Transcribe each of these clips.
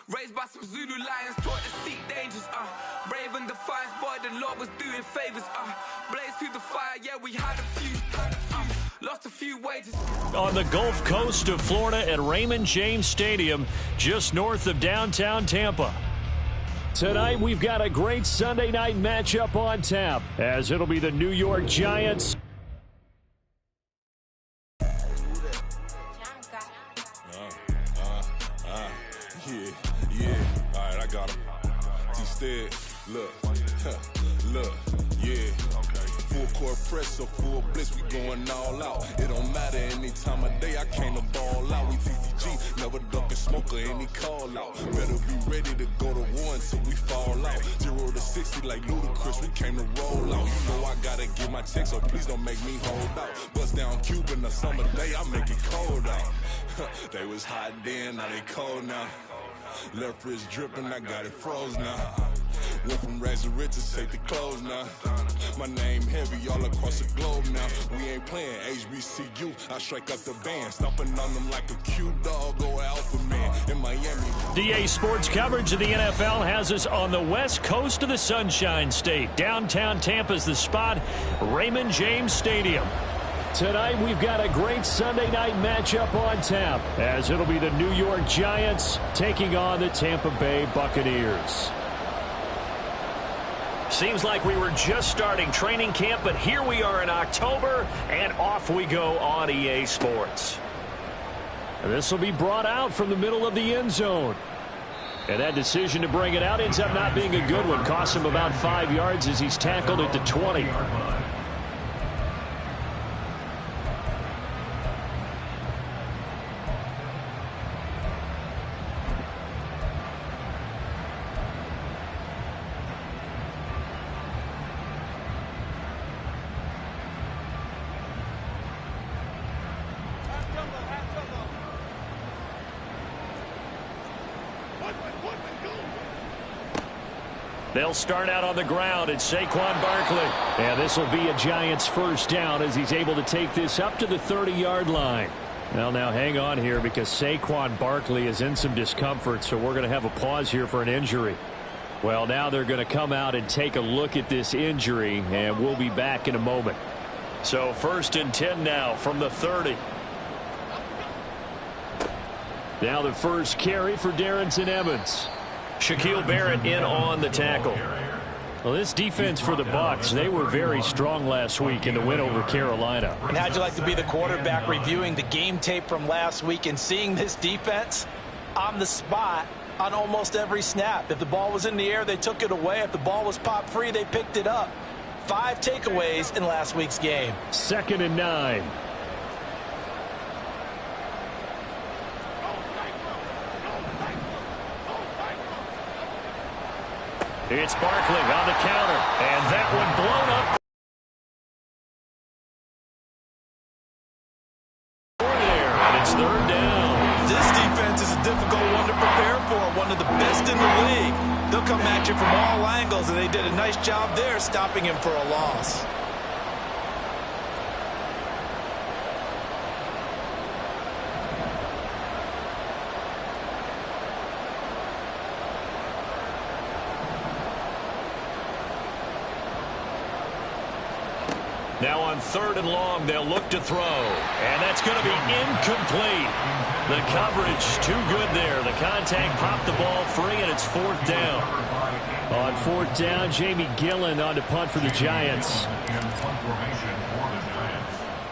Raised by some Zulu lions, taught to seek dangers, brave and defiant, boy, the Lord was doing favors, blaze through the fire, yeah, we had a few, lost a few wages. On the Gulf Coast of Florida at Raymond James Stadium, just north of downtown Tampa. Tonight, we've got a great Sunday night matchup on tap, as it'll be the New York Giants. Yeah, all right, I got him. Instead, look, yeah. Full court press or full blitz, we going all out. It don't matter any time of day, I came to ball out. We TCG, never duck a smoker, any call out. Better be ready to go to war until we fall out. 0 to 60 like Ludacris, we came to roll out. You know I gotta get my check, so please don't make me hold out. Bust down Cuban a summer day, I make it cold out. They was hot then, now they cold now. Left wrist dripping, I got it froze now. Went from rags to riches, take the clothes now. My name heavy all across the globe now. We ain't playing HBCU, I strike up the band. Stomping on them like a cute dog or alpha man in Miami. DA Sports coverage of the NFL has us on the west coast of the Sunshine State. Downtown Tampa's the spot, Raymond James Stadium. Tonight, we've got a great Sunday night matchup on tap, as it'll be the New York Giants taking on the Tampa Bay Buccaneers. Seems like we were just starting training camp, but here we are in October, and off we go on EA Sports. This will be brought out from the middle of the end zone. And that decision to bring it out ends up not being a good one. Cost him about 5 yards as he's tackled at the 20. They'll start out on the ground. It's Saquon Barkley. And this will be a Giants first down as he's able to take this up to the 30-yard line. Well, now hang on here because Saquon Barkley is in some discomfort, so we're going to have a pause here for an injury. Well, now they're going to come out and take a look at this injury, and we'll be back in a moment. So 1st and 10 now from the 30. Now the first carry for Darrington Evans. Shaquille Barrett in on the tackle. Well, this defense for the Bucs, they were very strong last week in the win over Carolina. And how'd you like to be the quarterback reviewing the game tape from last week and seeing this defense on the spot on almost every snap? If the ball was in the air, they took it away. If the ball was popped free, they picked it up. 5 takeaways in last week's game. 2nd and 9. It's Barkley on the counter, and that one blown up. There, and it's 3rd down. This defense is a difficult one to prepare for, one of the best in the league. They'll come at you from all angles, and they did a nice job there stopping him for a loss. Now on 3rd and long, they'll look to throw. And that's going to be incomplete. The coverage too good there. The contact popped the ball free, and it's 4th down. On 4th down, Jamie Gillen on to punt for the Giants.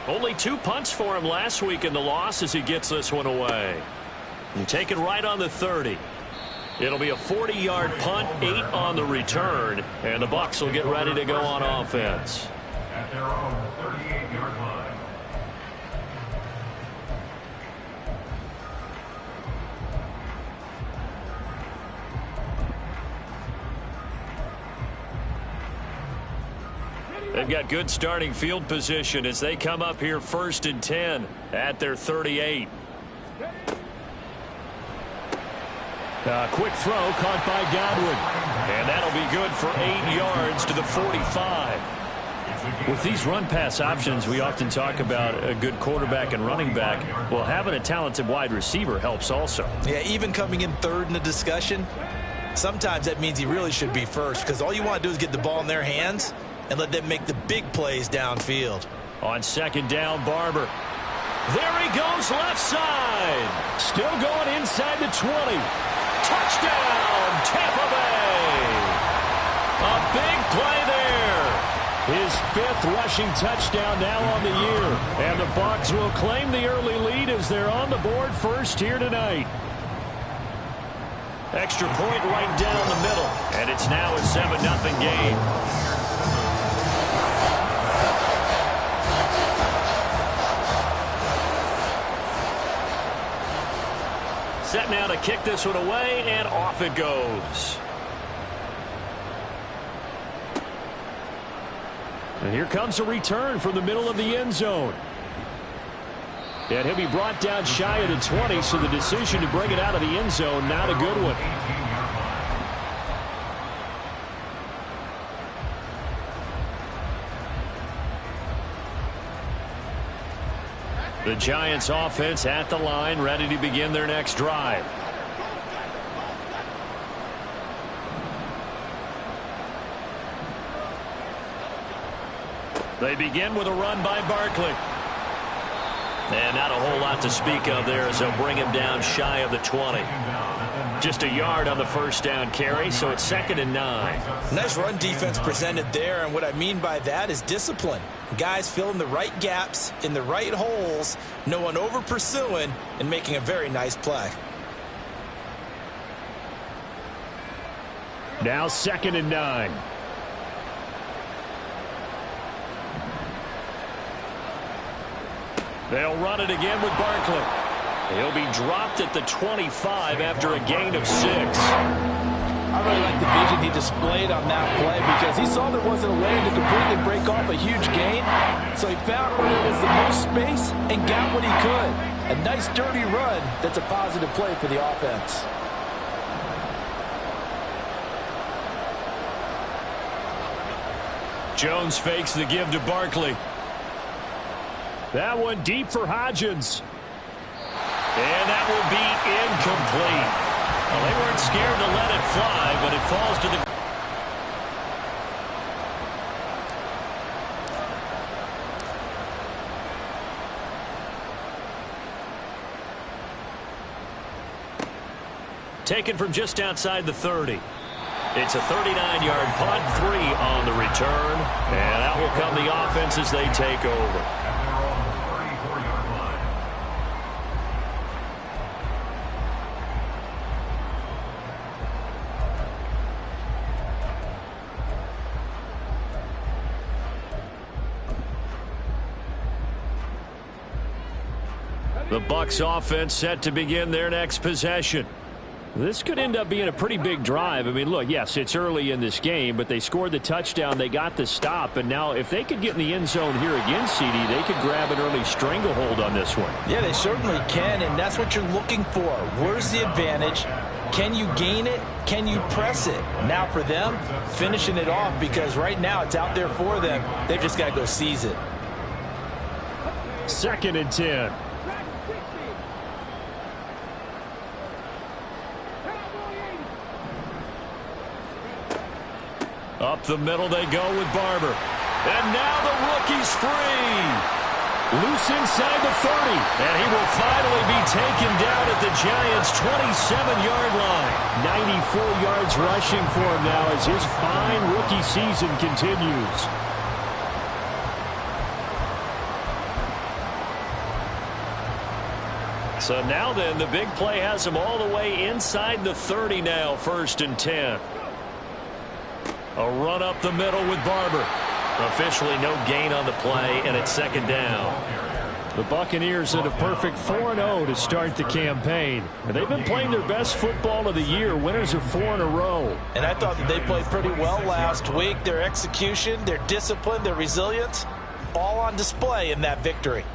Only 2 punts for him last week in the loss as he gets this one away. And take it right on the 30. It'll be a 40-yard punt, 8 on the return, and the Bucs will get ready to go on offense. At their own 38-yard line. They've got good starting field position as they come up here 1st and 10 at their 38. Quick throw caught by Godwin. And that'll be good for 8 yards to the 45. With these run-pass options, we often talk about a good quarterback and running back. Well, having a talented wide receiver helps also. Yeah, even coming in third in the discussion, sometimes that means he really should be first, because all you want to do is get the ball in their hands and let them make the big plays downfield. On second down, Barber. There he goes, left side. Still going inside the 20. Touchdown, Tampa Bay. A big play there. His 5th rushing touchdown now on the year. And the Bucs will claim the early lead as they're on the board first here tonight. Extra point right down the middle. And it's now a 7-0 game. Set now to kick this one away, and off it goes. And here comes a return from the middle of the end zone. And he'll be brought down shy of the 20, so the decision to bring it out of the end zone, not a good one. The Giants offense at the line, ready to begin their next drive. They begin with a run by Barkley. And not a whole lot to speak of there as they'll bring him down shy of the 20. Just a yard on the first down carry, so it's 2nd and 9. Nice run defense presented there, and what I mean by that is discipline. Guys filling the right gaps in the right holes, no one over pursuing, and making a very nice play. Now 2nd and 9. They'll run it again with Barkley. He'll be dropped at the 25 after a gain of 6. I really like the vision he displayed on that play because he saw there wasn't a lane to completely break off a huge gain. So he found where there was the most space and got what he could. A nice dirty run that's a positive play for the offense. Jones fakes the give to Barkley. That one deep for Hodgins. And that will be incomplete. Well, they weren't scared to let it fly, but it falls to the... Taken from just outside the 30. It's a 39-yard punt, 3 on the return. And out will come the offense as they take over. The Bucs offense set to begin their next possession. This could end up being a pretty big drive. I mean, look, yes, it's early in this game, but they scored the touchdown. They got the stop, and now if they could get in the end zone here again, CD, they could grab an early stranglehold on this one. Yeah, they certainly can, and that's what you're looking for. Where's the advantage? Can you gain it? Can you press it? Now for them, finishing it off because right now it's out there for them. They've just got to go seize it. 2nd and 10. Up the middle they go with Barber. And now the rookie's free. Loose inside the 30. And he will finally be taken down at the Giants' 27-yard line. 94 yards rushing for him now as his fine rookie season continues. So now then, the big play has him all the way inside the 30 now, 1st and 10. A run up the middle with Barber. Officially no gain on the play, and it's 2nd down. The Buccaneers at a perfect 4-0 to start the campaign. And they've been playing their best football of the year. Winners of 4 in a row. And I thought that they played pretty well last week. Their execution, their discipline, their resilience, all on display in that victory.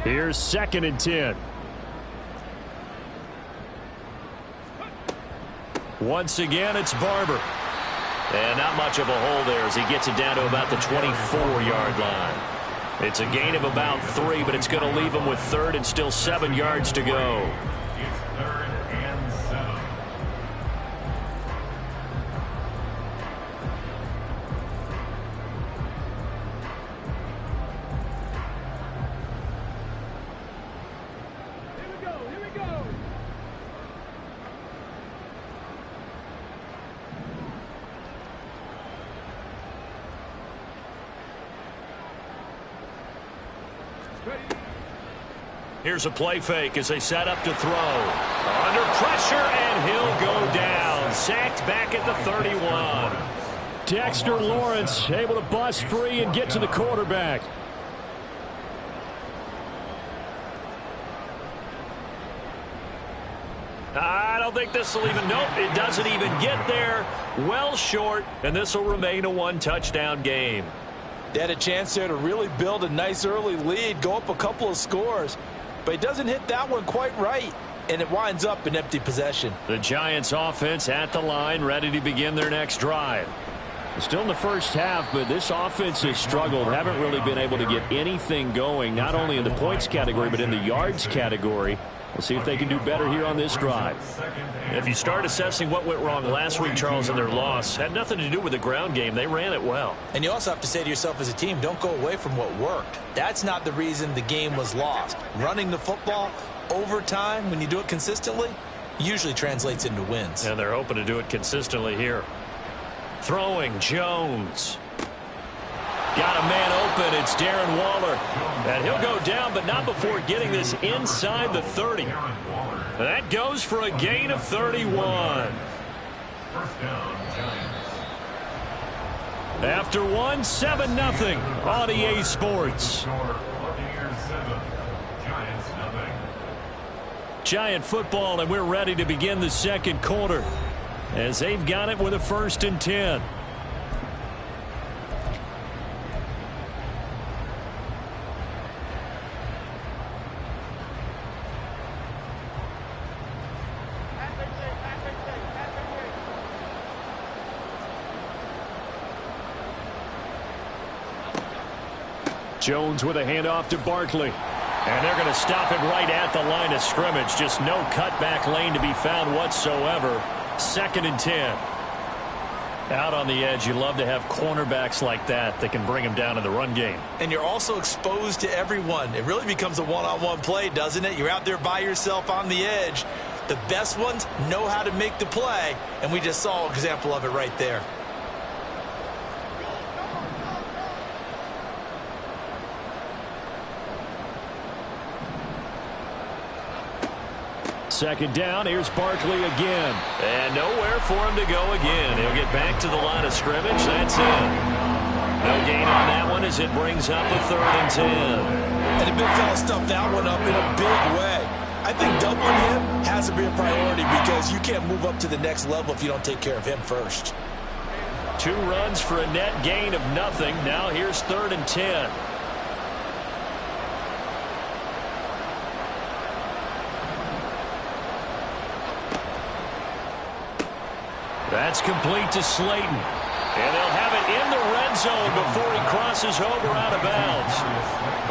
Here's 2nd and 10. Once again, it's Barber. And not much of a hole there as he gets it down to about the 24-yard line. It's a gain of about 3, but it's going to leave him with third and still 7 yards to go. It's 3rd and 7. Here we go. Here's a play fake as they set up to throw. Under pressure, and he'll go down. Sacked back at the 31. Dexter Lawrence able to bust free and get to the quarterback. I don't think this will even, nope, it doesn't even get there. Well short, and this will remain a one-touchdown game. They had a chance there to really build a nice early lead, go up a couple of scores. But he doesn't hit that one quite right, and it winds up an empty possession. The Giants offense at the line, ready to begin their next drive. Still in the first half, but this offense has struggled. Haven't really been able to get anything going, not only in the points category, but in the yards category. We'll see if they can do better here on this drive. If you start assessing what went wrong last week, Charles, in their loss, had nothing to do with the ground game. They ran it well. And you also have to say to yourself as a team, don't go away from what worked. That's not the reason the game was lost. Running the football over time, when you do it consistently, usually translates into wins. And they're hoping to do it consistently here. Throwing, Jones. Got a man open. It's Darren Waller. And he'll go down, but not before getting this inside the 30. That goes for a gain of 31. First down, Giants. After one, 7-0 on EA Sports. Score, Buccaneers 7, Giants 0. Giant football, and we're ready to begin the second quarter as they've got it with a 1st and 10. Jones with a handoff to Barkley. And they're going to stop it right at the line of scrimmage. Just no cutback lane to be found whatsoever. 2nd and 10. Out on the edge, you love to have cornerbacks like that can bring them down in the run game. And you're also exposed to everyone. It really becomes a one-on-one play, doesn't it? You're out there by yourself on the edge. The best ones know how to make the play, and we just saw an example of it right there. Second down, here's Barkley again. And nowhere for him to go again. He'll get back to the line of scrimmage. That's it. No gain on that one as it brings up a 3rd and 10. And the big fella stuffed that one up in a big way. I think doubling him has to be a priority because you can't move up to the next level if you don't take care of him first. 2 runs for a net gain of nothing. Now here's 3rd and 10. That's complete to Slayton. And they'll have it in the red zone before he crosses over out of bounds.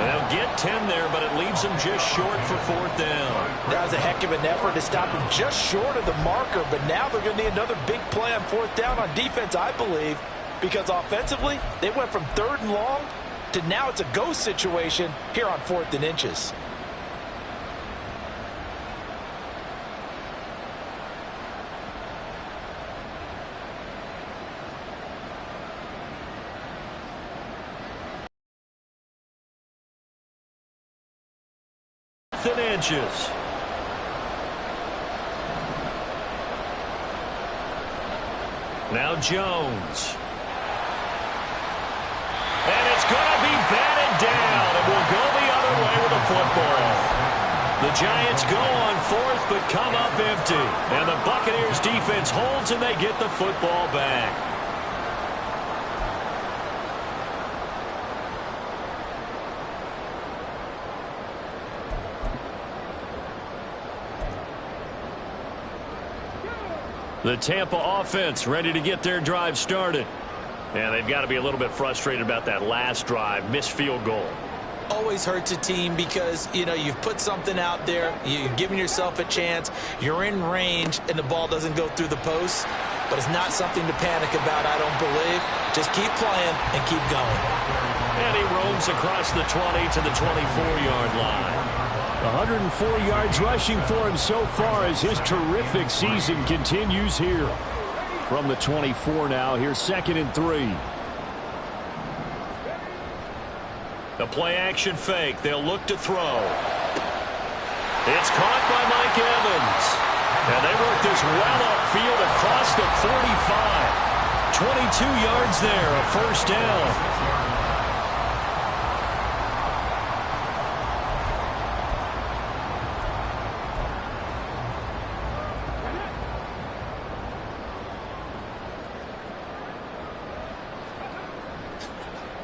And they'll get 10 there, but it leaves them just short for 4th down. That was a heck of an effort to stop him just short of the marker, but now they're going to need another big play on 4th down on defense, I believe, because offensively, they went from 3rd and long to now it's a go situation here on 4th and inches. Inches. Now Jones. And it's going to be batted down, and we'll go the other way with the football. The Giants go on 4th, but come up empty. And the Buccaneers defense holds, and they get the football back. The Tampa offense ready to get their drive started. And they've got to be a little bit frustrated about that last drive, missed field goal. Always hurts a team because, you know, you've put something out there, you've given yourself a chance, you're in range, and the ball doesn't go through the posts. But it's not something to panic about, I don't believe. Just keep playing and keep going. And he roams across the 20 to the 24-yard line. 104 yards rushing for him so far as his terrific season continues here. From the 24 now, here's 2nd and 3. The play-action fake. They'll look to throw. It's caught by Mike Evans. And they work this well upfield across the 45. 22 yards there, a first down.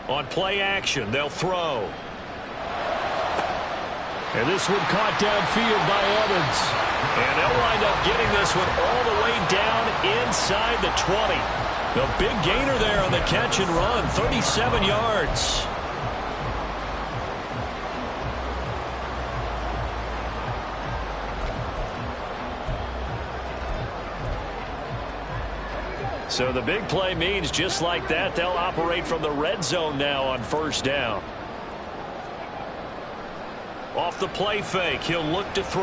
On play action, they'll throw. And this one caught downfield by Evans. And they'll wind up getting this one all the way down inside the 20. The big gainer there on the catch and run, 37 yards. So the big play means just like that, they'll operate from the red zone now on first down. Off the play fake, he'll look to throw.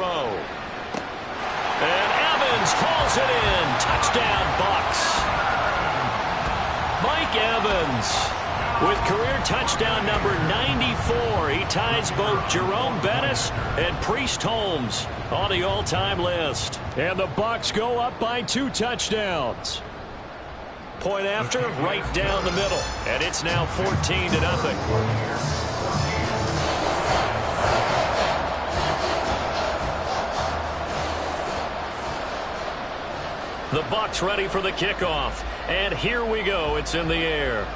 And Evans hauls it in. Touchdown, Bucs. Mike Evans with career touchdown number 94. He ties both Jerome Bettis and Priest Holmes on the all-time list. And the Bucs go up by 2 touchdowns. Point after, right down the middle. And it's now 14-0. The Bucs ready for the kickoff. And here we go. It's in the air.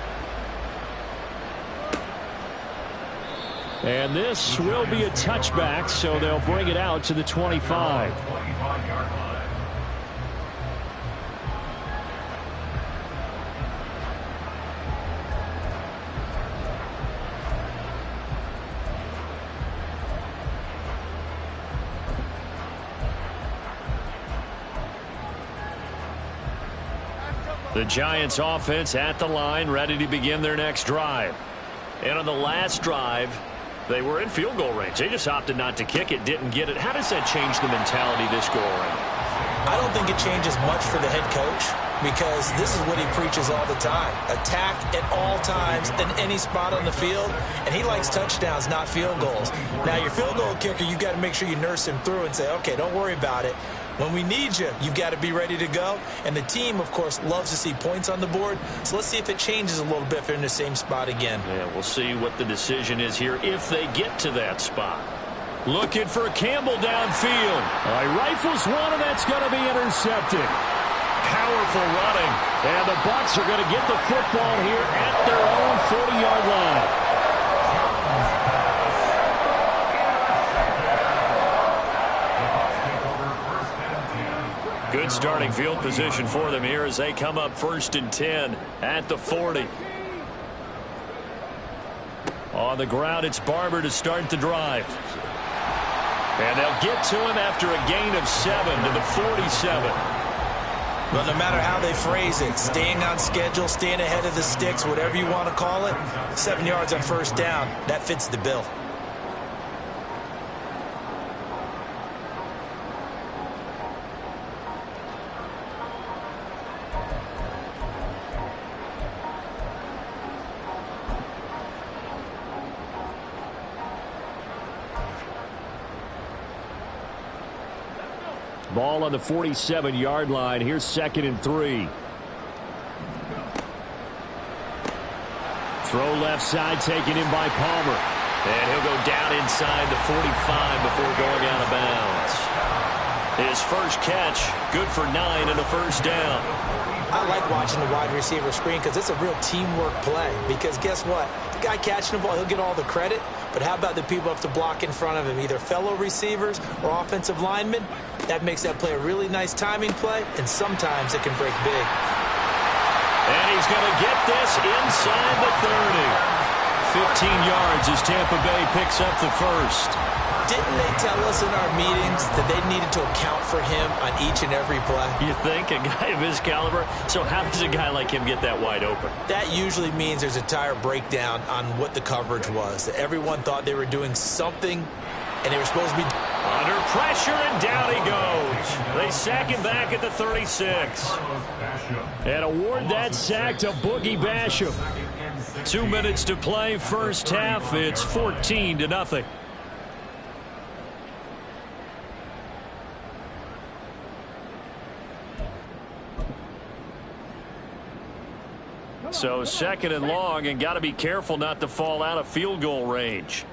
And this will be a touchback, so they'll bring it out to the 25. The Giants offense at the line, ready to begin their next drive. And on the last drive, they were in field goal range. They just opted not to kick it, didn't get it. How does that change the mentality this go around? I don't think it changes much for the head coach because this is what he preaches all the time. Attack at all times in any spot on the field, and he likes touchdowns, not field goals. Now, your field goal kicker, you've got to make sure you nurse him through and say, okay, don't worry about it. When we need you, you've got to be ready to go. And the team, of course, loves to see points on the board. So let's see if it changes a little bit if they're in the same spot again. Yeah, we'll see what the decision is here if they get to that spot. Looking for Campbell downfield. He rifles one, and that's going to be intercepted. Powerful running. And the Bucs are going to get the football here at their own 40-yard line. Good starting field position for them here as they come up 1st and 10 at the 40. On the ground, it's Barber to start the drive. And they'll get to him after a gain of 7 to the 47. Well, no matter how they phrase it, staying on schedule, staying ahead of the sticks, whatever you want to call it, 7 yards on first down, that fits the bill. Ball on the 47-yard line. Here's 2nd and 3. Throw left side taken in by Palmer. And he'll go down inside the 45 before going out of bounds. His first catch, good for 9 and a first down. I like watching the wide receiver screen because it's a real teamwork play. Because guess what? The guy catching the ball, he'll get all the credit. But how about the people have to block in front of him, either fellow receivers or offensive linemen? That makes that play a really nice timing play, and sometimes it can break big. And he's going to get this inside the 30. 15 yards as Tampa Bay picks up the first. Didn't they tell us in our meetings that they needed to account for him on each and every play? You think? A guy of his caliber? So how does a guy like him get that wide open? That usually means there's a tire breakdown on what the coverage was. That everyone thought they were doing something, and they were supposed to be under pressure, and down he goes. They sack him back at the 36. And award that sack to Boogie Basham. 2 minutes to play, first half. It's 14-0. So second and long, and got to be careful not to fall out of field goal range.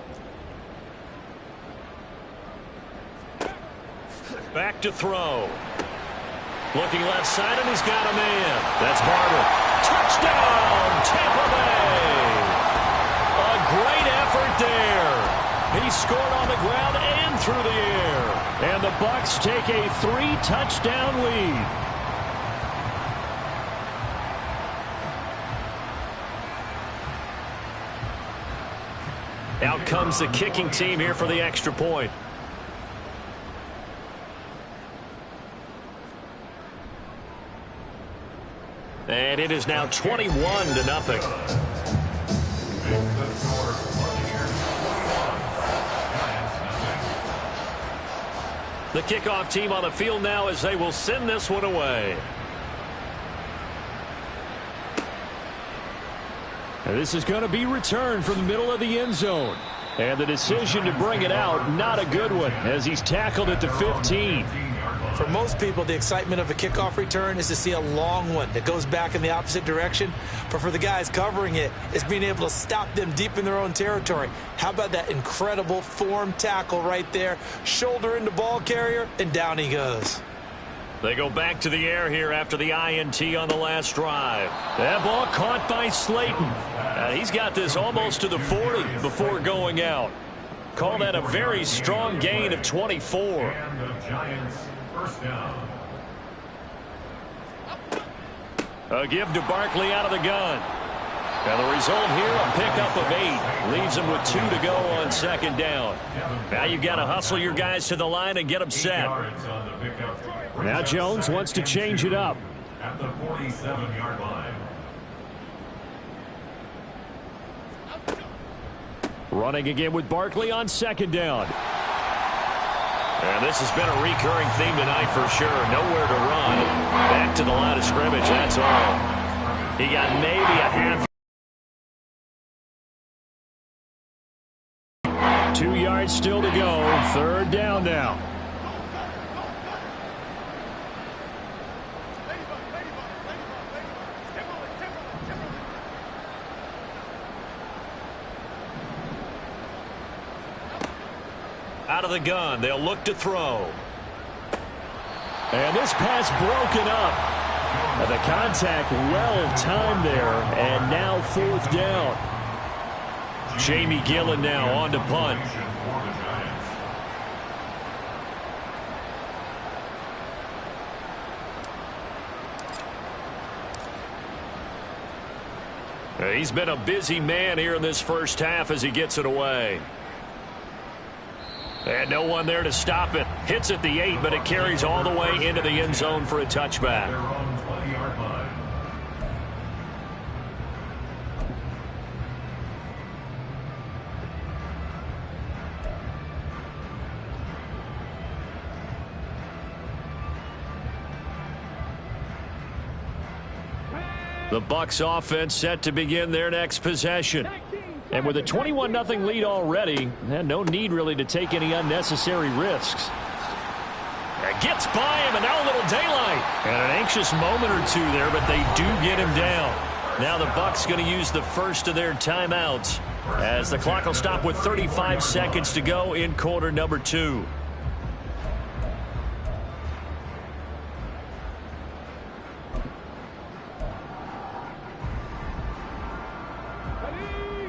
Back to throw. Looking left side, and he's got a man. That's Barber. Touchdown, Tampa Bay. A great effort there. He scored on the ground and through the air. And the Bucs take a 3-touchdown lead. Out comes the kicking team here for the extra point. And it is now 21-0. The kickoff team on the field now as they will send this one away. And this is going to be returned from the middle of the end zone. And the decision to bring it out, not a good one, as he's tackled at the 15. For most people, the excitement of a kickoff return is to see a long one that goes back in the opposite direction. But for the guys covering it, it's being able to stop them deep in their own territory. How about that incredible form tackle right there? Shoulder into ball carrier, and down he goes. They go back to the air here after the INT on the last drive. That ball caught by Slayton. He's got this almost to the 40 before going out. Call that a very strong gain of 24. And the Giants first down. A give to Barkley out of the gun. And the result here, a pickup of 8. Leaves him with 2 to go on second down. Now you've got to hustle your guys to the line and get them set. Now Jones wants to change it up. At the 47-yard line. Running again with Barkley on second down. And this has been a recurring theme tonight for sure. Nowhere to run. Back to the line of scrimmage, that's all. He got maybe a half. 2 yards still to go. Third down now. Out of the gun, they'll look to throw. And this pass broken up. And the contact well timed there, and now fourth down. Jamie Gillen now on to punt. He's been a busy man here in this first half as he gets it away. And no one there to stop it. Hits at the 8, but it carries all the way into the end zone for a touchback. The Bucs offense set to begin their next possession. And with a 21-0 lead already, no need really to take any unnecessary risks. It gets by him, and now a little daylight. And an anxious moment or two there, but they do get him down. Now the Bucs going to use the first of their timeouts as the clock will stop with 35 seconds to go in quarter number 2.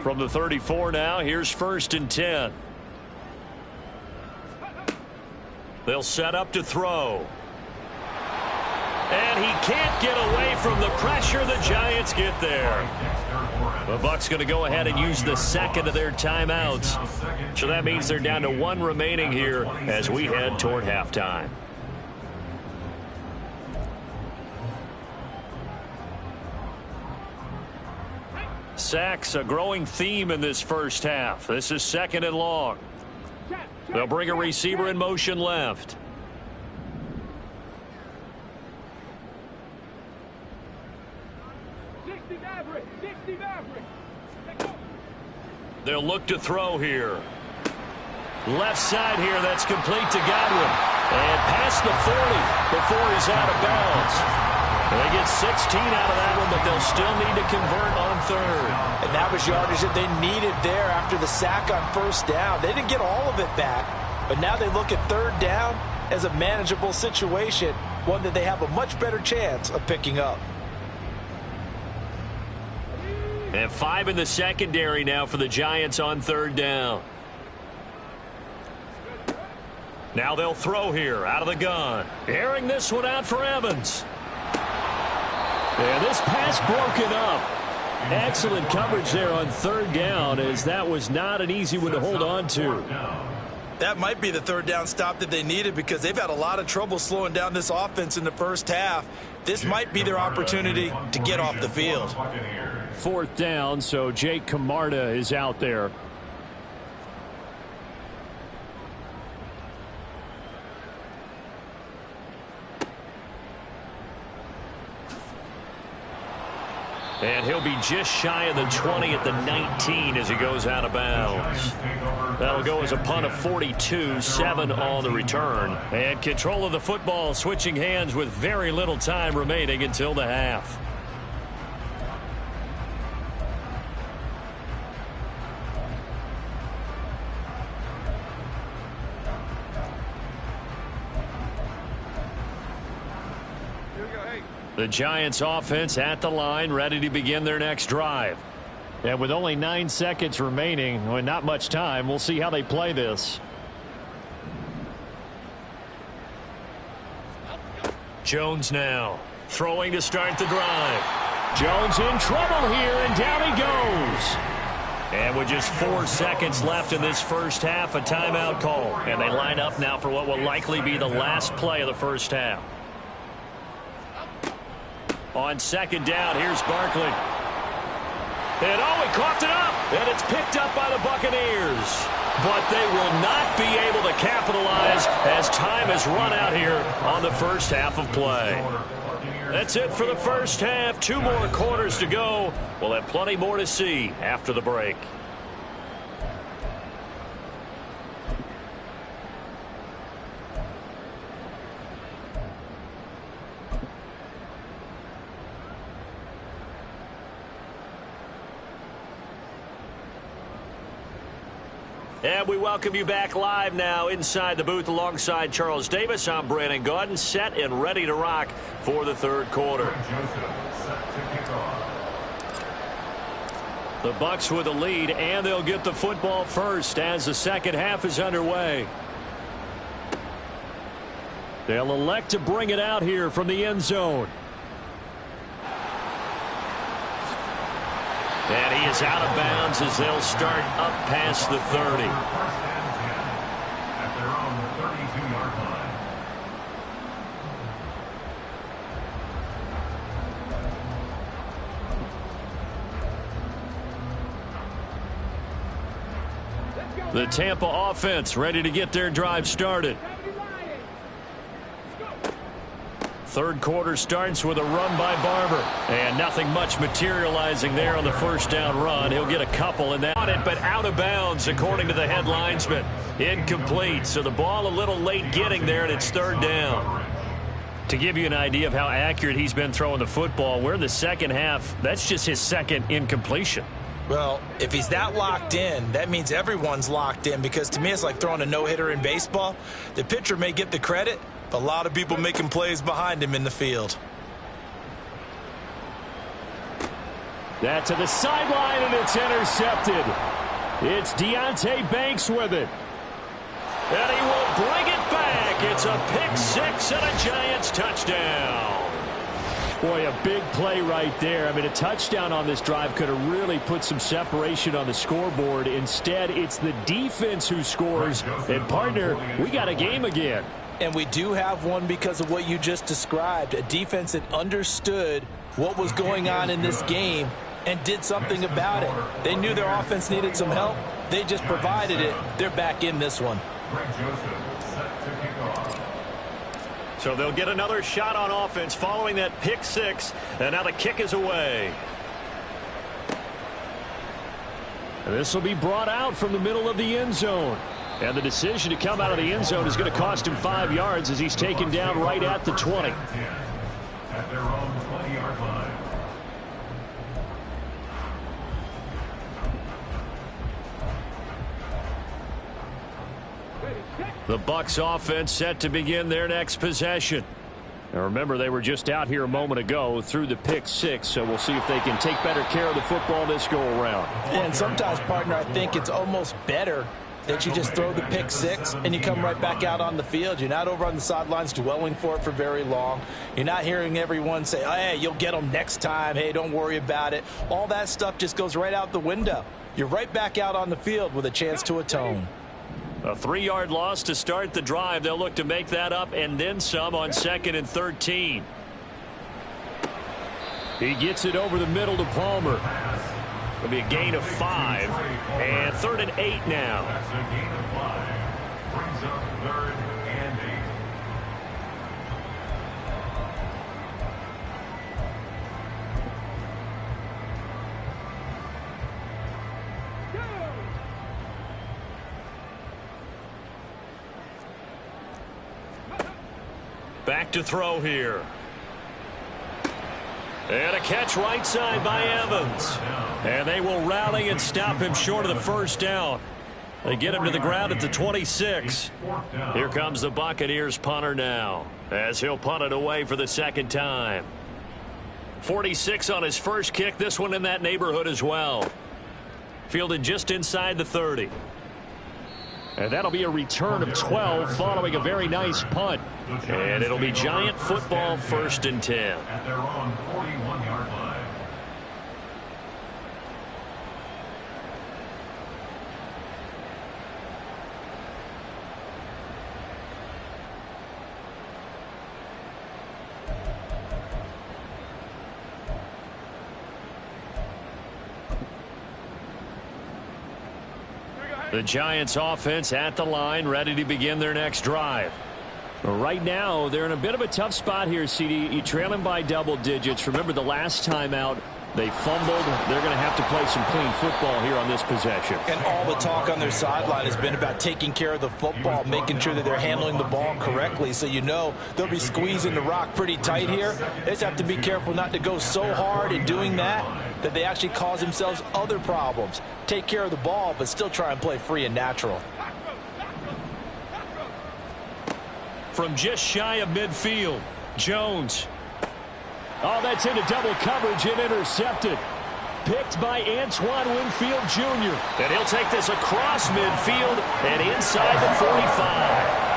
From the 34 now, here's 1st and 10. They'll set up to throw. And he can't get away from the pressure. The Giants get there. The Bucs going to go ahead and use the second of their timeouts. So that means they're down to 1 remaining here as we head toward halftime. Sacks, a growing theme in this first half. This is 2nd and long. They'll bring a receiver in motion left. They'll look to throw here. Left side here, that's complete to Godwin. And past the 40 before he's out of bounds. They get 16 out of that one, but they'll still need to convert on 3rd. And that was yardage that they needed there after the sack on 1st down. They didn't get all of it back, but now they look at 3rd down as a manageable situation, one that they have a much better chance of picking up. And 5 in the secondary now for the Giants on 3rd down. Now they'll throw here out of the gun. Airing this one out for Evans. And this pass broken up. Excellent coverage there on 3rd down, as that was not an easy one to hold on to. That might be the 3rd down stop that they needed, because they've had a lot of trouble slowing down this offense in the first half. This might be their opportunity to get off the field. 4th down, so Jake Camarda is out there. And he'll be just shy of the 20 at the 19 as he goes out of bounds. That'll go as a punt of 42, 7 on the return. And control of the football switching hands with very little time remaining until the half. The Giants offense at the line, ready to begin their next drive. And with only 9 seconds remaining, and not much time, we'll see how they play this. Jones now throwing to start the drive. Jones in trouble here, and down he goes. And with just 4 seconds left in this first half, a timeout call. And they line up now for what will likely be the last play of the first half. On 2nd down, here's Barkley. And he coughed it up, and it's picked up by the Buccaneers. But they will not be able to capitalize as time has run out here on the first half of play. That's it for the first half. 2 more quarters to go. We'll have plenty more to see after the break. And we welcome you back live now inside the booth alongside Charles Davis. I'm Brandon Gaudin, set and ready to rock for the 3rd quarter. The Bucs with the lead, and they'll get the football first as the second half is underway. They'll elect to bring it out here from the end zone. And he is out of bounds as they'll start up past the 30. At their own 32-yard line. The Tampa offense ready to get their drive started. 3rd quarter starts with a run by Barber. And nothing much materializing there on the first down run. He'll get a couple in that, but out of bounds according to the head linesman. Incomplete, so the ball a little late getting there, and it's 3rd down. To give you an idea of how accurate he's been throwing the football, we're in the second half. That's just his 2nd incompletion. Well, if he's that locked in, that means everyone's locked in, because to me it's like throwing a no-hitter in baseball. The pitcher may get the credit, but a lot of people making plays behind him in the field. That to the sideline, and it's intercepted. It's Deonte Banks with it. And he will bring it back. It's a pick six and a Giants touchdown. Boy, a big play right there. I mean, a touchdown on this drive could have really put some separation on the scoreboard. Instead, it's the defense who scores. And, partner, we got a game again. And we do have one because of what you just described. A defense that understood what was going on in this game and did something about it. They knew their offense needed some help. They just provided it. They're back in this one. So they'll get another shot on offense following that pick six. And now the kick is away. And this will be brought out from the middle of the end zone. And the decision to come out of the end zone is going to cost him 5 yards as he's taken down right at the 20. At their own 20-yard line. The Bucs offense set to begin their next possession. Now remember, they were just out here a moment ago through the pick six, so we'll see if they can take better care of the football this go around. And sometimes, partner, I think it's almost better that you just throw the pick six and you come right back out on the field. You're not over on the sidelines dwelling for it for very long. You're not hearing everyone say, oh, hey, you'll get them next time. Hey, don't worry about it. All that stuff just goes right out the window. You're right back out on the field with a chance to atone. A 3-yard loss to start the drive. They'll look to make that up and then some on 2nd and 13. He gets it over the middle to Palmer. It'll be a gain of 5. And 3rd and 8 now. That's a gain of 5. Brings up 3rd and 8. Back to throw here. And a catch right side by Evans. And they will rally and stop him short of the first down. They get him to the ground at the 26. Here comes the Buccaneers punter now, as he'll punt it away for the second time. 46 on his first kick. This one in that neighborhood as well. Fielded just inside the 30. And that'll be a return of 12 following a very nice punt. And it'll be Giant football, 1st and 10. At their own 41-yard line. The Giants offense at the line, ready to begin their next drive. Right now, they're in a bit of a tough spot here, CD. You trail them by double digits. Remember the last time out, they fumbled. They're going to have to play some clean football here on this possession. And all the talk on their sideline has been about taking care of the football, making sure that they're handling the ball correctly. So you know they'll be squeezing the rock pretty tight here. They just have to be careful not to go so hard in doing that they actually cause themselves other problems. Take care of the ball, but still try and play free and natural. From just shy of midfield, Jones. Oh, that's into double coverage and intercepted. Picked by Antoine Winfield Jr. And he'll take this across midfield and inside the 45.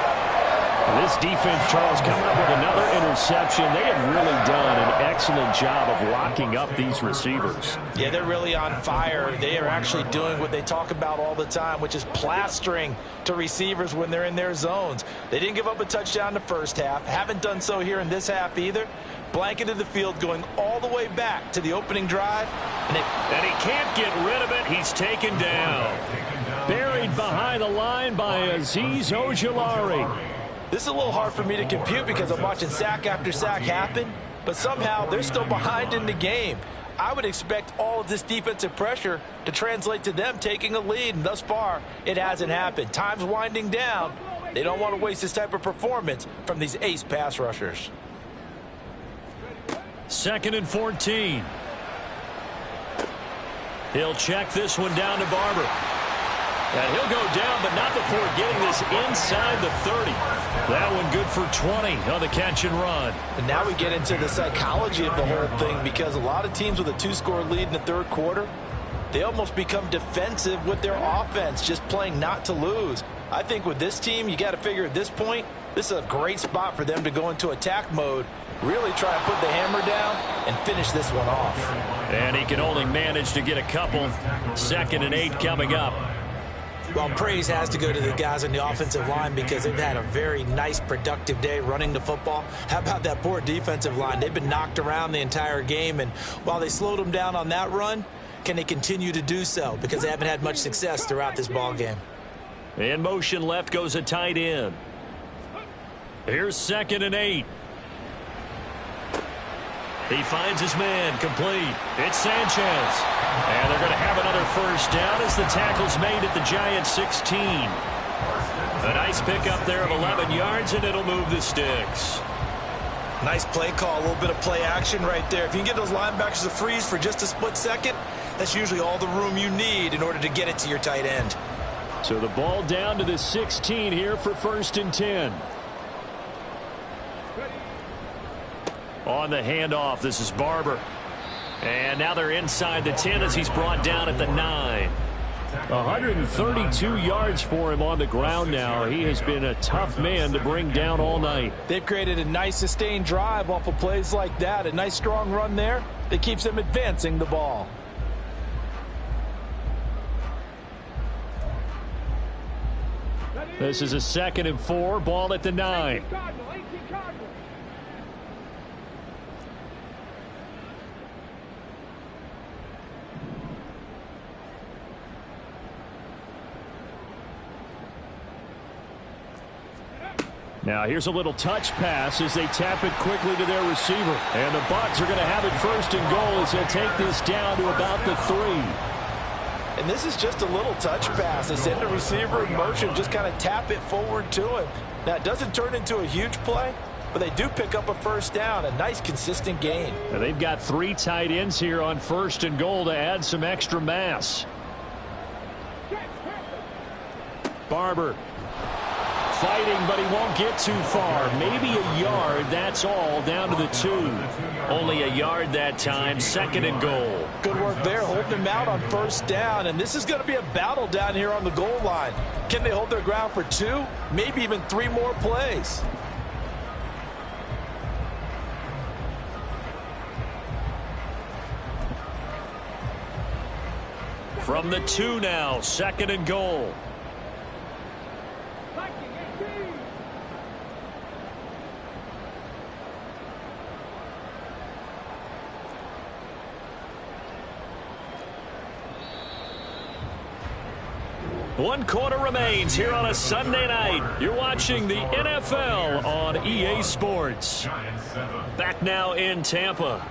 This defense, Charles, coming up with another interception. They have really done an excellent job of locking up these receivers. Yeah, they're really on fire. They are actually doing what they talk about all the time, which is plastering to receivers when they're in their zones. They didn't give up a touchdown the first half. Haven't done so here in this half either. Blanketed the field going all the way back to the opening drive. And he can't get rid of it. He's taken down. Buried behind the line by Azeez Ojulari. This is a little hard for me to compute because I'm watching sack after sack happen, but somehow they're still behind in the game. I would expect all of this defensive pressure to translate to them taking a lead, and thus far, it hasn't happened. Time's winding down. They don't want to waste this type of performance from these ace pass rushers. 2nd and 14. He'll check this one down to Barber. And he'll go down, but not before getting this inside the 30. That one good for 20 on the catch and run. And now we get into the psychology of the whole thing, because a lot of teams with a 2-score lead in the third quarter, they almost become defensive with their offense, just playing not to lose. I think with this team, you got to figure at this point, this is a great spot for them to go into attack mode, really try to put the hammer down and finish this one off. And he can only manage to get a couple. 2nd and 8 coming up. Well, praise has to go to the guys on the offensive line because they've had a very nice, productive day running the football. How about that poor defensive line? They've been knocked around the entire game, and while they slowed them down on that run, can they continue to do so? Because they haven't had much success throughout this ball game. In motion left goes a tight end. Here's 2nd and 8. He finds his man, complete. It's Sanchez. And they're going to have another first down as the tackle's made at the Giants 16. A nice pickup there of 11 yards, and it'll move the sticks. Nice play call, a little bit of play action right there. If you can get those linebackers to freeze for just a split second, that's usually all the room you need in order to get it to your tight end. So the ball down to the 16 here for 1st and 10. On the handoff, this is Barber. And now they're inside the 10 as he's brought down at the 9. 132 yards for him on the ground now. He has been a tough man to bring down all night. They've created a nice sustained drive off of plays like that. A nice strong run there that keeps them advancing the ball. This is a 2nd and 4, ball at the 9. Now here's a little touch pass as they tap it quickly to their receiver. And the Bucs are going to have it 1st and goal as they'll take this down to about the 3. And this is just a little touch pass. They send the receiver in motion, just kind of tap it forward to him. Now, it doesn't turn into a huge play, but they do pick up a first down, a nice consistent gain. Now they've got 3 tight ends here on 1st and goal to add some extra mass. Barber fighting, but he won't get too far. Maybe a yard, that's all, down to the 2. Only a yard that time, 2nd and goal. Good work there, holding them out on 1st down, and this is going to be a battle down here on the goal line. Can they hold their ground for 2, maybe even 3 more plays? From the 2 now, 2nd and goal. One quarter remains here on a Sunday night. You're watching the NFL on EA Sports. Back now in Tampa.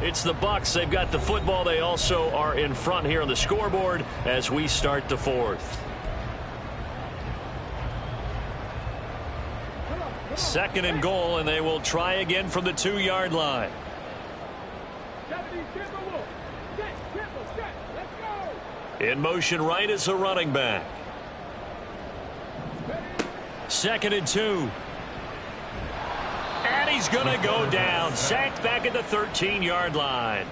It's the Bucs. They've got the football. They also are in front here on the scoreboard as we start the 4th. 2nd and goal, and they will try again from the 2-yard line. In motion right is a running back. 2nd and 2. And he's going to go down. Sacked back at the 13-yard line.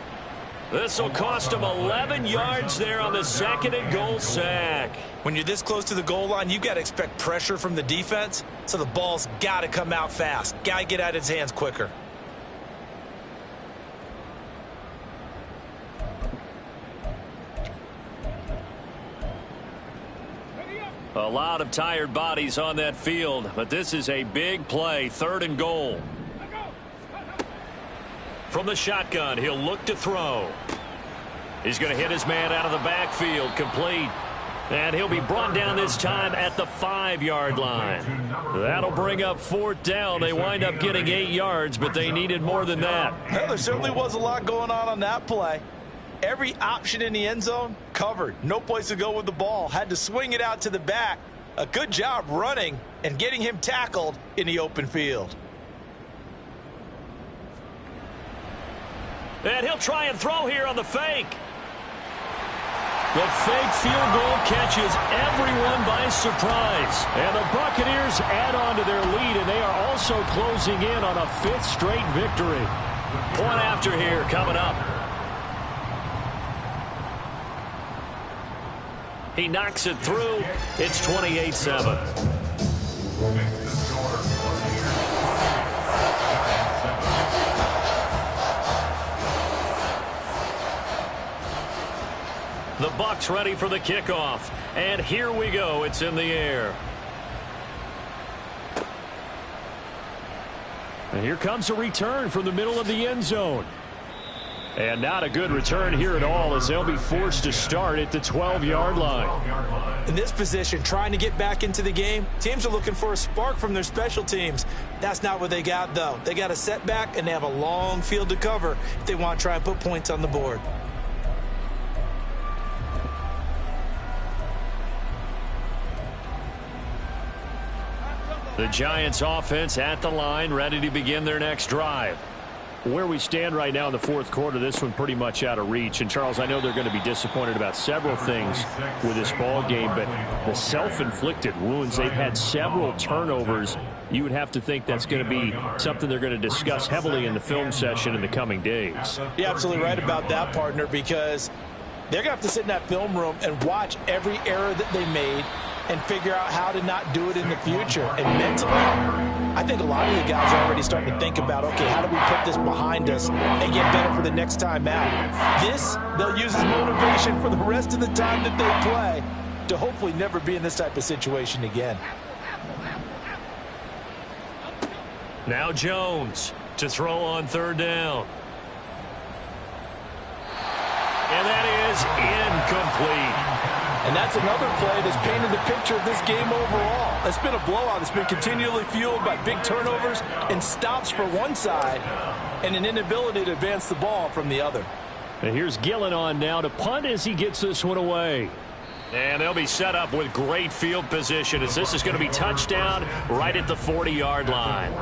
This will cost him 11 yards there on the 2nd and goal sack. When you're this close to the goal line, you've got to expect pressure from the defense, so the ball's got to come out fast. Got to get out of his hands quicker. A lot of tired bodies on that field, but this is a big play. 3rd and goal. From the shotgun, he'll look to throw. He's going to hit his man out of the backfield, complete. And he'll be brought down this time at the 5-yard line. That'll bring up 4th down. They wind up getting 8 yards, but they needed more than that. Well, there certainly was a lot going on that play. Every option in the end zone covered. No place to go with the ball. Had to swing it out to the back. A good job running and getting him tackled in the open field. And he'll try and throw here on the fake. The fake field goal catches everyone by surprise. And the Buccaneers add on to their lead, and they are also closing in on a 5th straight victory. Point after here coming up. He knocks it through. It's 28-7. The Bucs ready for the kickoff. And here we go. It's in the air. And here comes a return from the middle of the end zone. And not a good return here at all, as they'll be forced to start at the 12-yard line. In this position, trying to get back into the game, teams are looking for a spark from their special teams. That's not what they got, though. They got a setback, and they have a long field to cover if they want to try and put points on the board. The Giants offense at the line, ready to begin their next drive. Where we stand right now in the 4th quarter, this one pretty much out of reach. And, Charles, I know they're going to be disappointed about several things with this ball game, but the self-inflicted wounds, they've had several turnovers. You would have to think that's going to be something they're going to discuss heavily in the film session in the coming days. You're absolutely right about that, partner, because they're going to have to sit in that film room and watch every error that they made and figure out how to not do it in the future. And mentally, I think a lot of the guys are already starting to think about, okay, how do we put this behind us and get better for the next time out? This, they'll use as motivation for the rest of the time that they play to hopefully never be in this type of situation again. Now Jones to throw on 3rd down. And that is incomplete. And that's another play that's painted the picture of this game overall. It's been a blowout. It's been continually fueled by big turnovers and stops for one side and an inability to advance the ball from the other. And here's Gillen on now to punt as he gets this one away. And they'll be set up with great field position as this is going to be touchdown right at the 40-yard line.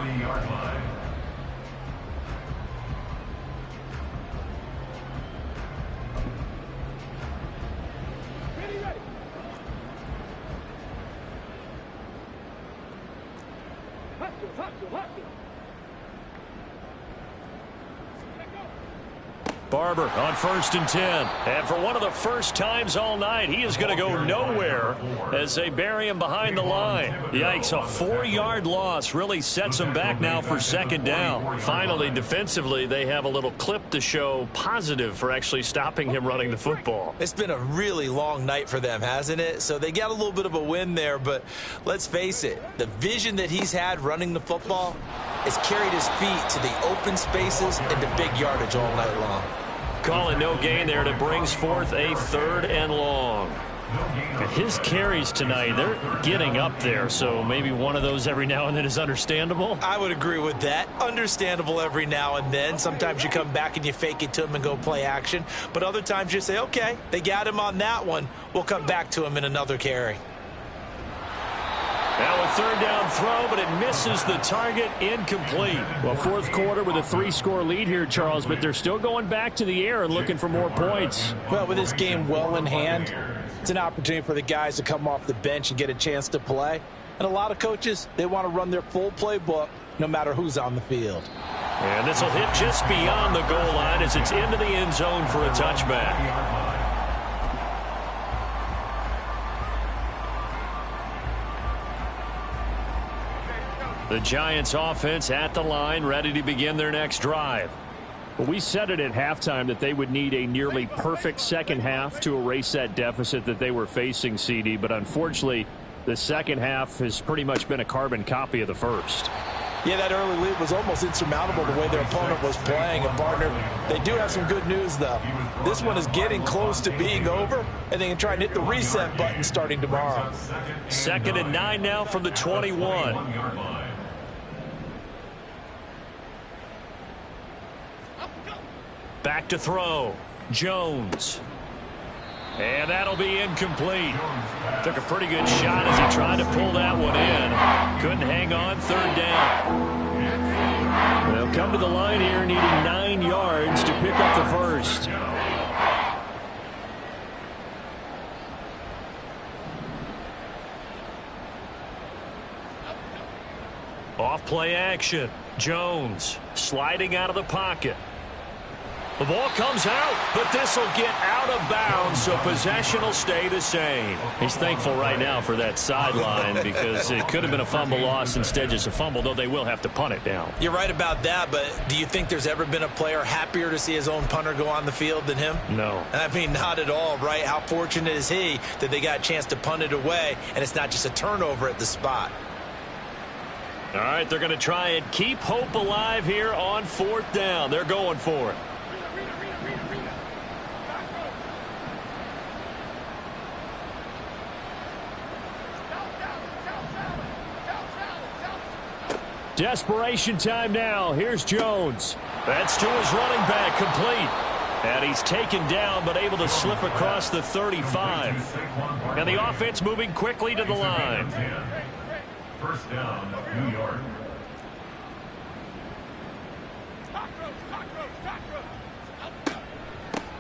Barber on 1st and 10. And for one of the first times all night, he is going to go nowhere as they bury him behind the line. Yikes, a 4-yard loss really sets him back now for 2nd down. Finally, defensively, they have a little clip to show positive for actually stopping him running the football. It's been a really long night for them, hasn't it? So they got a little bit of a win there, but let's face it, the vision that he's had running the football has carried his feet to the open spaces and to big yardage all night long. Calling no gain there, and it brings forth a 3rd and long. His carries tonight, they're getting up there, so maybe one of those every now and then is understandable. I would agree with that. Understandable every now and then. Sometimes you come back and you fake it to him and go play action. But other times you say, okay, they got him on that one. We'll come back to him in another carry. Now a 3rd down throw, but it misses the target, incomplete. Well, 4th quarter with a 3-score lead here, Charles, but they're still going back to the air and looking for more points. Well, with this game well in hand, it's an opportunity for the guys to come off the bench and get a chance to play. And a lot of coaches, they want to run their full playbook no matter who's on the field. And this will hit just beyond the goal line as it's into the end zone for a touchback. The Giants offense at the line, ready to begin their next drive. Well, we said it at halftime that they would need a nearly perfect second half to erase that deficit that they were facing, CD, but unfortunately, the second half has pretty much been a carbon copy of the first. Yeah, that early lead was almost insurmountable the way their opponent was playing. And, partner, they do have some good news, though. This one is getting close to being over, and they can try and hit the reset button starting tomorrow. 2nd and 9 now from the 21. Back to throw. Jones. And that'll be incomplete. Took a pretty good shot as he tried to pull that one in. Couldn't hang on. 3rd down. They'll come to the line here needing 9 yards to pick up the first. play action. Jones sliding out of the pocket. The ball comes out, but this will get out of bounds, so possession will stay the same. He's thankful right now for that sideline because it could have been a fumble loss, instead just a fumble, though they will have to punt it down. You're right about that, but do you think there's ever been a player happier to see his own punter go on the field than him? No. I mean, not at all, right? How fortunate is he that they got a chance to punt it away, and it's not just a turnover at the spot. All right, they're going to try and keep hope alive here on 4th down. They're going for it. Desperation time now. Here's Jones. That's to his running back, complete. And he's taken down, but able to slip across the 35. And the offense moving quickly to the line. First down, New York.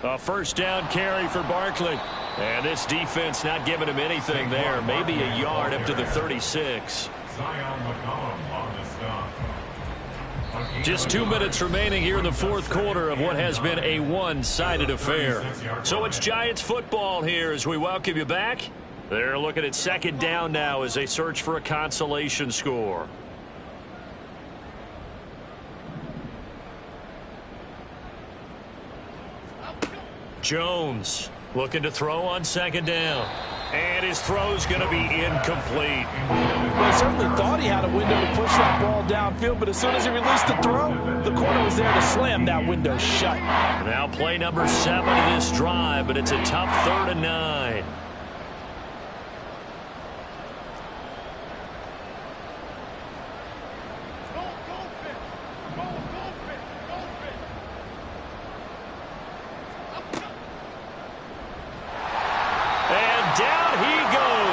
A first down carry for Barkley. And this defense not giving him anything there. Maybe a yard up to the 36. Just 2 minutes remaining here in the 4th quarter of what has been a one-sided affair. So it's Giants football here as we welcome you back. They're looking at 2nd down now as they search for a consolation score. Jones looking to throw on 2nd down. And his throw's going to be incomplete. Well, he certainly thought he had a window to push that ball downfield, but as soon as he released the throw, the corner was there to slam that window shut. Now play number 7 of this drive, but it's a tough 3rd and 9.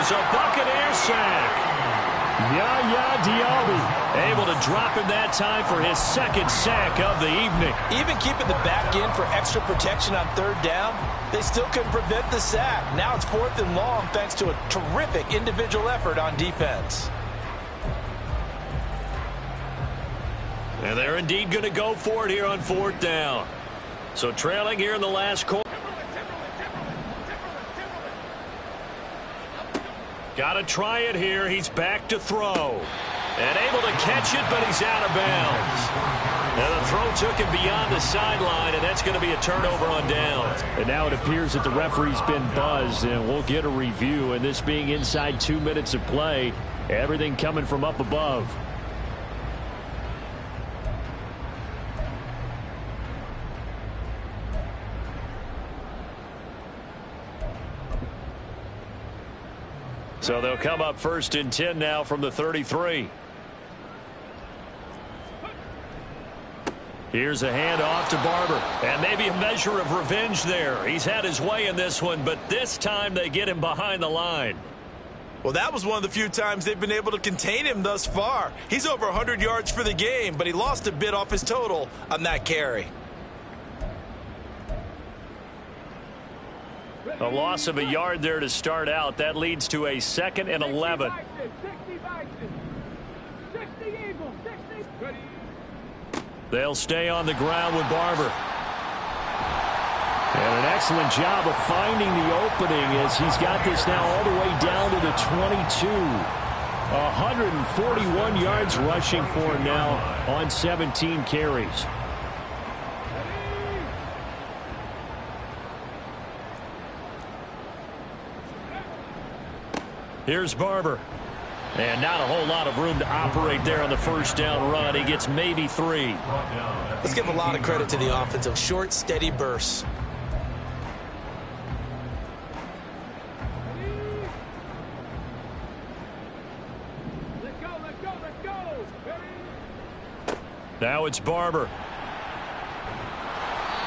A Buccaneer sack. Yaya Diaby able to drop him that time for his 2nd sack of the evening. Even keeping the back in for extra protection on 3rd down, they still couldn't prevent the sack. Now it's 4th and long thanks to a terrific individual effort on defense. And they're indeed going to go for it here on 4th down. So trailing here in the last quarter. Got to try it here. He's back to throw. And able to catch it, but he's out of bounds. Now the throw took him beyond the sideline, and that's going to be a turnover on downs. And now it appears that the referee's been buzzed, and we'll get a review. And this being inside 2 minutes of play, everything coming from up above. So they'll come up 1st and 10 now from the 33. Here's a handoff to Barber. And maybe a measure of revenge there. He's had his way in this one, but this time they get him behind the line. Well, that was one of the few times they've been able to contain him thus far. He's over 100 yards for the game, but he lost a bit off his total on that carry. A loss of a yard there to start out. That leads to a 2nd and 11. They'll stay on the ground with Barber. And an excellent job of finding the opening as he's got this now all the way down to the 22. 141 yards rushing for him now on 17 carries. Here's Barber. And not a whole lot of room to operate there on the 1st down run. He gets maybe 3. Let's give a lot of credit to the offensive short, steady bursts. Let's go. Now it's Barber.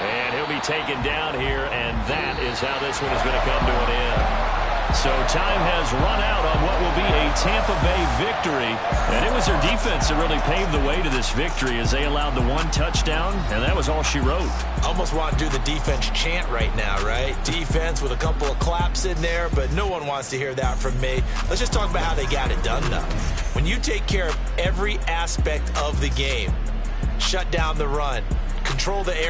And he'll be taken down here, and that is how this one is going to come to an end. So time has run out on what will be a Tampa Bay victory. And it was their defense that really paved the way to this victory as they allowed the one touchdown, and that was all she wrote. Almost want to do the defense chant right now, right? Defense with a couple of claps in there, but no one wants to hear that from me. Let's just talk about how they got it done, though. When you take care of every aspect of the game, shut down the run, control the air,